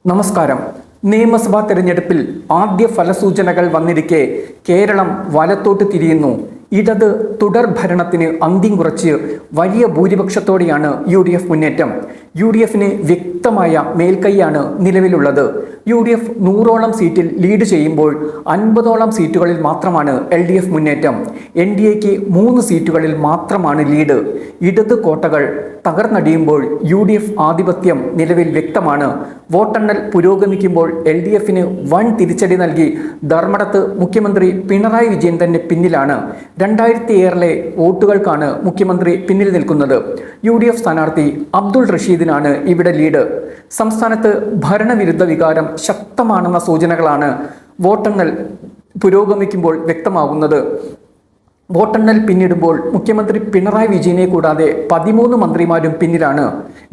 നമസ്കാരം. നിയമസഭാ തെരഞ്ഞെടുപ്പിൽ ആദ്യ ഫലസൂചനകൾ വന്നിരിക്കെ കേരളം വലത്തോട്ട് തിരിയുന്നു. ഇടത് തുടർ ഭരണത്തിന് അന്ത്യം കുറിച്ച് വലിയ ഭൂരിപക്ഷത്തോടെയാണ് UDF മുന്നേറ്റം. UDFന് വ്യക്തമായ മേൽക്കൈയാണ് നിലവിലുള്ളത്. UDF 100ഓളം സീറ്റിൽ ലീഡ് ചെയ്യുമ്പോൾ 50ഓളം സീറ്റുകളിൽ മാത്രമാണ് LDF മുന്നേറ്റം. NDAക്ക് 3 സീറ്റുകളിൽ മാത്രമാണ് ലീഡ്. ഇടത് കോട്ടകൾ തകർന്നടിയുമ്പോൾ UDF ആധിപത്യം നിലവിൽ വ്യക്തമാണ്. വോട്ടെണ്ണൽ പുരോഗമിക്കുമ്പോൾ LDFന് വൻ തിരിച്ചടി നൽകി ധർമ്മടത്ത് മുഖ്യമന്ത്രി പിണറായി വിജയൻ തന്നെ പിന്നിലാണ്. 2000 വോട്ടുകൾക്കാണ് മുഖ്യമന്ത്രി പിന്നിൽ നിൽക്കുന്നത്. UDF സ്ഥാനാർത്ഥി അബ്ദുൾ റഷീദിനാണ് ഇവിടെ ലീഡ്. സംസ്ഥാനത്ത് ഭരണവിരുദ്ധ വികാരം ശക്തമാണെന്ന സൂചനകളാണ് വോട്ടെണ്ണൽ പുരോഗമിക്കുമ്പോൾ വ്യക്തമാകുന്നത്. വോട്ടെണ്ണൽ പിന്നിടുമ്പോൾ മുഖ്യമന്ത്രി പിണറായി വിജയനെ കൂടാതെ 13 മന്ത്രിമാരും പിന്നിലാണ്.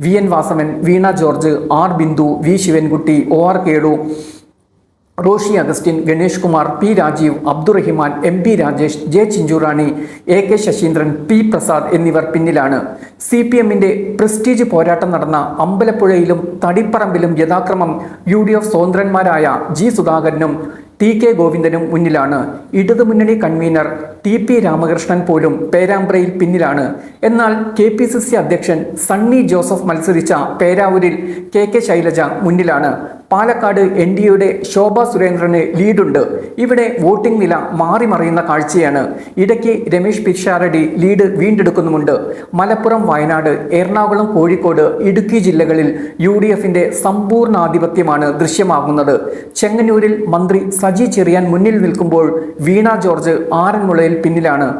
VN Vasavan, Veena George, R Bindu, V Sivankutty, OR Kelu, Roshi Augustine, Ganesh Kumar, P Rajeev, Abdurahiman, MP Rajesh, J Chinchurani, AK Saseendran, P Prasad എന്നിവർ പിന്നിലാണ്. CPMന്റെ പ്രസ്റ്റീജ് പോരാട്ടം നടന്ന അമ്പലപ്പുഴയിലും തടിപ്പറമ്പിലും യഥാക്രമം UDF സ്വതന്ത്രന്മാരായ G സുധാകരനും TK ഗോവിന്ദനും മുന്നിലാണ്. ഇടതുമുന്നണി കൺവീനർ TP രാമകൃഷ്ണൻ പോലും പേരാമ്പ്രയിൽ പിന്നിലാണ്. എന്നാൽ KPCC അധ്യക്ഷൻ സണ്ണി ജോസഫ് മത്സരിച്ച പേരാവൂരിൽ KK ശൈലജ മുന്നിലാണ്. പാലക്കാട് NDAയുടെ ശോഭ സുരേന്ദ്രന് ലീഡുണ്ട്. ഇവിടെ വോട്ടിംഗ് നില മാറി മറിയുന്ന കാഴ്ചയാണ്. ഇടയ്ക്ക് രമേശ് പിഷാരടി ലീഡ് വീണ്ടെടുക്കുന്നുമുണ്ട്. മലപ്പുറം, വയനാട്, എറണാകുളം, കോഴിക്കോട്, ഇടുക്കി ജില്ലകളിൽ UDFന്റെ സമ്പൂർണ്ണാധിപത്യമാണ് ദൃശ്യമാകുന്നത്. ചെങ്ങന്നൂരിൽ മന്ത്രി സജി ചെറിയാൻ മുന്നിൽ നിൽക്കുമ്പോൾ വീണ ജോർജ് ആറന്മുളയിൽ പിന്നിലാണ്.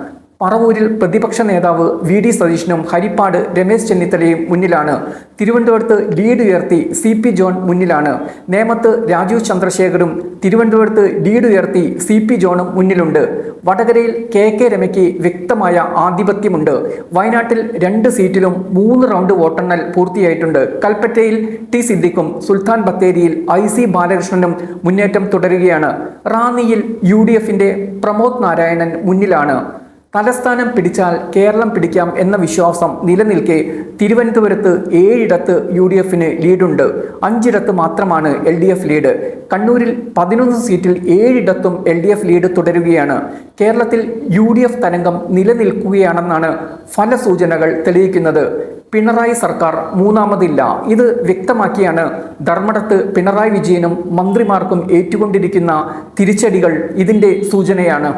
പറവൂരിൽ പ്രതിപക്ഷ നേതാവ് VD സതീശനും ഹരിപ്പാട് രമേശ് ചെന്നിത്തലയും മുന്നിലാണ്. തിരുവനന്തപുരത്ത് ലീഡ് ഉയർത്തി CP ജോൺ മുന്നിലാണ്. നേമത്ത് രാജീവ് ചന്ദ്രശേഖരും തിരുവനന്തപുരത്ത് ലീഡ് ഉയർത്തി CP ജോണും മുന്നിലുണ്ട്. വടകരയിൽ KK രമയ്ക്ക് വ്യക്തമായ ആധിപത്യമുണ്ട്. വയനാട്ടിൽ 2 സീറ്റിലും 3 റൗണ്ട് വോട്ടെണ്ണൽ പൂർത്തിയായിട്ടുണ്ട്. കൽപ്പറ്റയിൽ T സിദ്ദിഖും സുൽത്താൻ ബത്തേരിയിൽ IC ബാലകൃഷ്ണനും മുന്നേറ്റം തുടരുകയാണ്. റാന്നിയിൽ UDFന്റെ പ്രമോദ് നാരായണൻ മുന്നിലാണ്. തലസ്ഥാനം പിടിച്ചാൽ കേരളം പിടിക്കാം എന്ന വിശ്വാസം നിലനിൽക്കെ തിരുവനന്തപുരത്ത് 7 UDFന് ലീഡുണ്ട്. 5 മാത്രമാണ് LDF ലീഡ്. കണ്ണൂരിൽ 11 സീറ്റിൽ 7 LDF ലീഡ് തുടരുകയാണ്. കേരളത്തിൽ UDF തരംഗം നിലനിൽക്കുകയാണെന്നാണ് ഫലസൂചനകൾ തെളിയിക്കുന്നത്. പിണറായി സർക്കാർ മൂന്നാമതില്ല. ഇത് വ്യക്തമാക്കിയാണ് ധർമ്മടത്ത് പിണറായി വിജയനും മന്ത്രിമാർക്കും ഏറ്റുകൊണ്ടിരിക്കുന്ന തിരിച്ചടികൾ ഇതിൻ്റെ സൂചനയാണ്.